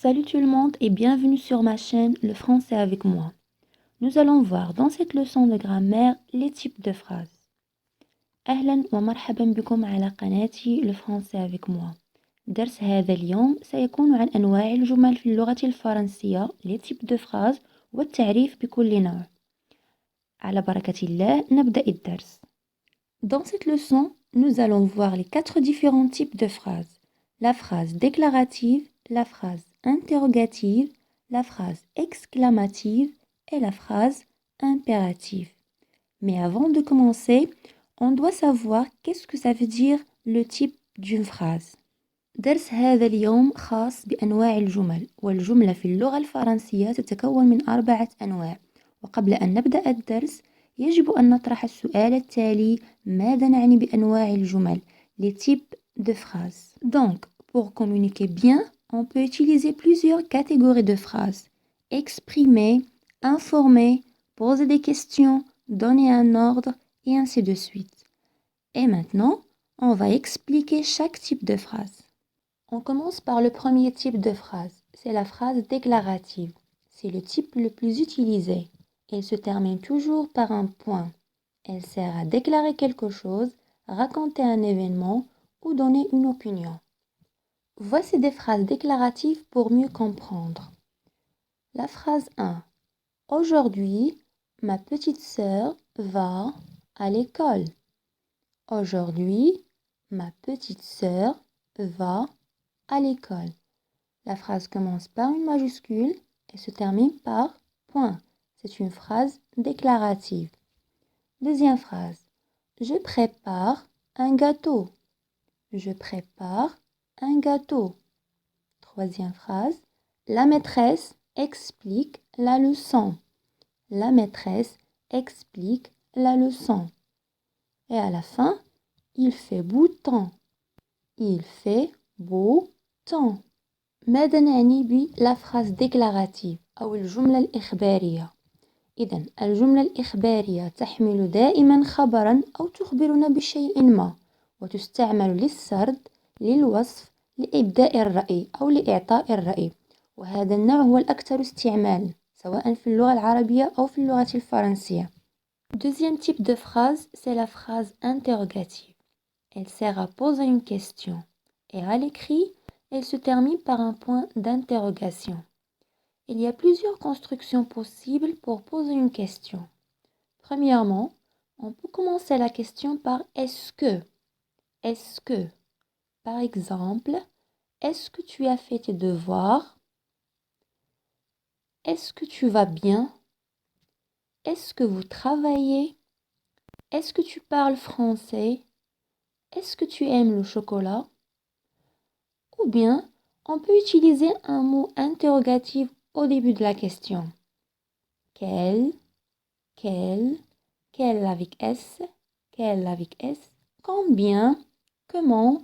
Salut tout le monde et bienvenue sur ma chaîne Le français avec moi. Nous allons voir dans cette leçon de grammaire les types de phrases. أهلا ومرحبا بكم على قناتي Le français avec moi. درس هذا اليوم سيكون عن أنواع الجمل في اللغة الفرنسية les types de phrases والتعريف بكل نوع. على بركة الله نبدأ الدرس. Dans cette leçon, nous allons voir les 4 différents types de phrases. La phrase déclarative, la phrase interrogative, la phrase exclamative et la phrase impérative. Mais avant de commencer, on doit savoir qu'est-ce que ça veut dire le type d'une phrase. درس هذا اليوم خاص بأنواع الجمل، والجملة في اللغة الفرنسية تتكون من 4 أنواع. وقبل أن نبدأ الدرس يجب أن نطرح السؤال التالي: ماذا نعني بأنواع الجمل؟ Les types de phrases. Donc, pour communiquer bien, on peut utiliser plusieurs catégories de phrases. Exprimer, informer, poser des questions, donner un ordre et ainsi de suite. Et maintenant, on va expliquer chaque type de phrase. On commence par le premier type de phrase. C'est la phrase déclarative. C'est le type le plus utilisé. Elle se termine toujours par un point. Elle sert à déclarer quelque chose, raconter un événement ou donner une opinion. Voici des phrases déclaratives pour mieux comprendre. La phrase 1. Aujourd'hui, ma petite sœur va à l'école. Aujourd'hui, ma petite sœur va à l'école. La phrase commence par une majuscule et se termine par point. C'est une phrase déclarative. Deuxième phrase. Je prépare un gâteau. Je prépare un gâteau. Troisième phrase. La maîtresse explique la leçon. La maîtresse explique la leçon. Et à la fin, il fait beau temps. Il fait beau temps. ماذا نعني بلا phrase déclarative أو الجملة الإخبارية؟ إذن الجملة الإخبارية تحمل دائما خبرا أو تخبرنا بشيء ما، وتستعمل للسرد، للوصف، لإبداء الرأي أو لإعطاء الرأي، وهذا النوع هو الأكثر استعمالا سواء في اللغة العربية أو في اللغة الفرنسية. Deuxième type de phrase, c'est la phrase interrogative. Elle sert à poser une question et à l'écrit, elle se termine par un point d'interrogation. Il y a plusieurs constructions possibles pour poser une question. Premièrement, on peut commencer la question par est-ce que. Est-ce que. Par exemple, est-ce que tu as fait tes devoirs? Est-ce que tu vas bien? Est-ce que vous travaillez? Est-ce que tu parles français? Est-ce que tu aimes le chocolat? Ou bien, on peut utiliser un mot interrogatif au début de la question. Quel, quel avec S, quel avec S, combien, comment,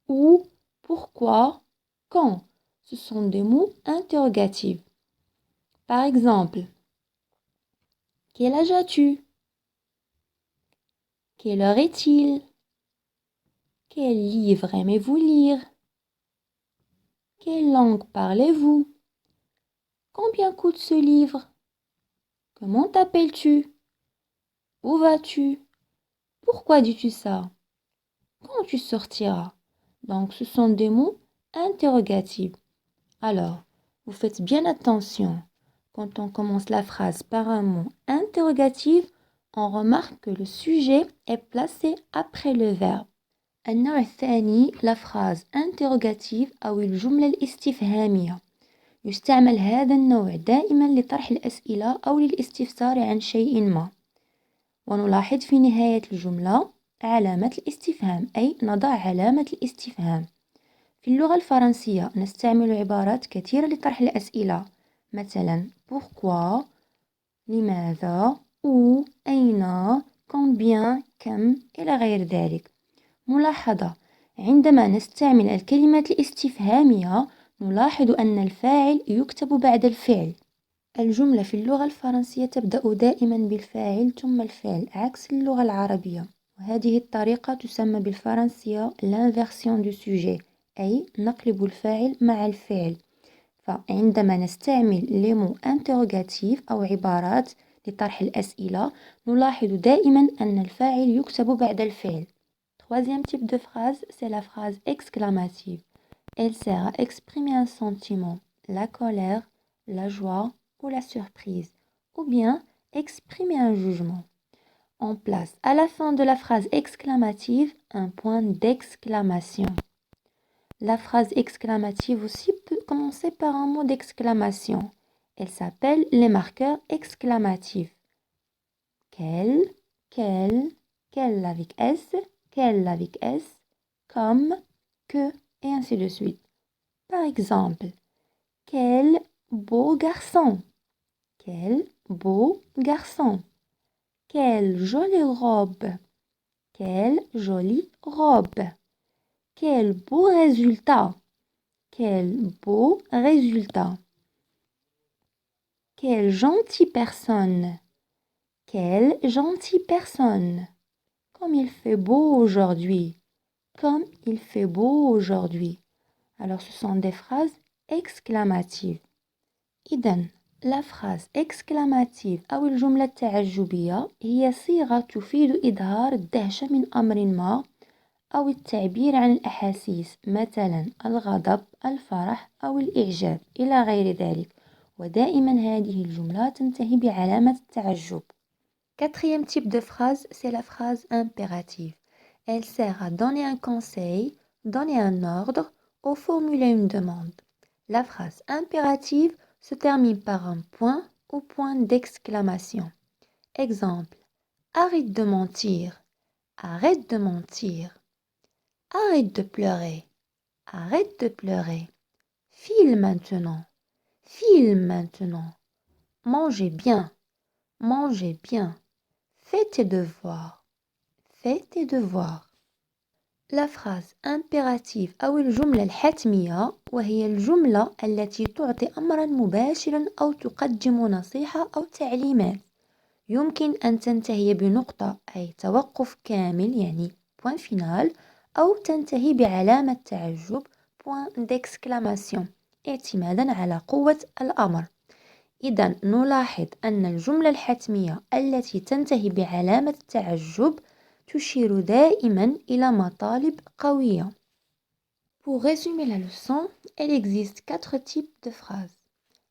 où, pourquoi, quand. Ce sont des mots interrogatifs. Par exemple, quel âge as-tu? Quelle heure est-il? Quel livre aimez-vous lire? Quelle langue parlez-vous? Combien coûte ce livre? Comment t'appelles-tu? Où vas-tu? Pourquoi dis-tu ça? Quand tu sortiras? Donc, ce sont des mots interrogatifs. Alors, vous faites bien attention. Quand on commence la phrase par un mot interrogatif, on remarque que le sujet est placé après le verbe. النوع الثاني la phrase interrogative أو الجملة الاستفهامية. يستعمل هذا النوع دائما لطرح الأسئلة أو للاستفسار عن شيء ما. ونلاحظ في نهاية الجملة علامة الاستفهام، أي نضع علامة الاستفهام. في اللغة الفرنسية نستعمل عبارات كثيرة لطرح الأسئلة، مثلا pourquoi، لماذا، où، أين، combien، كم، إلى غير ذلك. ملاحظة: عندما نستعمل الكلمات الاستفهامية نلاحظ أن الفاعل يكتب بعد الفعل. الجملة في اللغة الفرنسية تبدأ دائما بالفاعل ثم الفعل عكس اللغة العربية، وهذه الطريقة تسمى بالفرنسية l'inversion du sujet، أي نقلب الفاعل مع الفعل. فعندما نستعمل les mots interrogatifs أو عبارات لطرح الأسئلة نلاحظ دائما أن الفاعل يكتب بعد الفعل. Troisième type de phrase, c'est la phrase exclamative. Elle sert à exprimer un sentiment, la colère, la joie ou la surprise, ou bien exprimer un jugement. On place à la fin de la phrase exclamative un point d'exclamation. La phrase exclamative aussi peut commencer par un mot d'exclamation. Elle s'appelle les marqueurs exclamatifs. Quel, quel avec S, quel avec S, comme, que, et ainsi de suite. Par exemple, quel beau garçon, quel beau garçon, quelle jolie robe, quelle jolie robe, quel beau résultat, quel beau résultat, quelle gentille personne, quelle gentille personne, comme il fait beau aujourd'hui, comme il fait beau aujourd'hui. Alors ce sont des phrases exclamatives. إذن la phrase exclamative أو الجملة التعجبية هي صيغة تفيد إظهار الدهشة من أمر ما أو التعبير عن الأحاسيس مثلا الغضب الفرح أو الإعجاب إلى غير ذلك ودائما هذه الجملة تنتهي بعلامة التعجب. Quatrième type de phrase, c'est la phrase impérative. Elle sert à donner un conseil, donner un ordre ou formuler une demande. La phrase impérative se termine par un point ou point d'exclamation. Exemple, arrête de mentir, arrête de mentir, arrête de pleurer, arrête de pleurer, file maintenant, mangez bien, fais tes devoirs, fais tes devoirs. La phrase impérative أو الجملة الحتمية وهي الجملة التي تعطي أمرا مباشرا أو تقدم نصيحة أو تعليمات يمكن أن تنتهي بنقطة أي توقف كامل يعني point final أو تنتهي بعلامة تعجب point d'exclamation اعتمادا على قوة الأمر. إذا نلاحظ أن الجملة الحتمية التي تنتهي بعلامة التعجب تشير دائما إلى مطالب قوية. Pour résumer la leçon, il existe 4 types de phrases.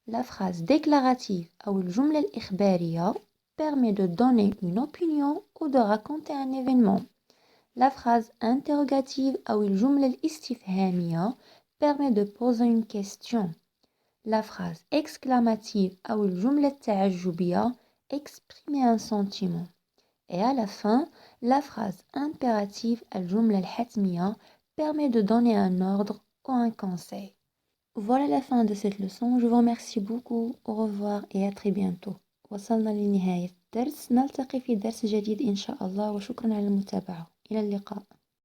La phrase déclarative أو الجملة الإخبارية permet de donner une opinion ou de raconter un événement. La phrase interrogative أو الجملة الاستفهامية permet de poser une question. La phrase exclamative أو الجملة التعجبية exprimer un sentiment. Et à la fin, la phrase impérative الجملة الحتمية permet de donner un ordre ou un conseil. Voilà la fin de cette leçon. Je vous remercie beaucoup. Au revoir et à très bientôt. وصلنا لنهاية الدرس. نلتقي في درس جديد إن شاء الله وشكرا على المتابعة. إلى اللقاء.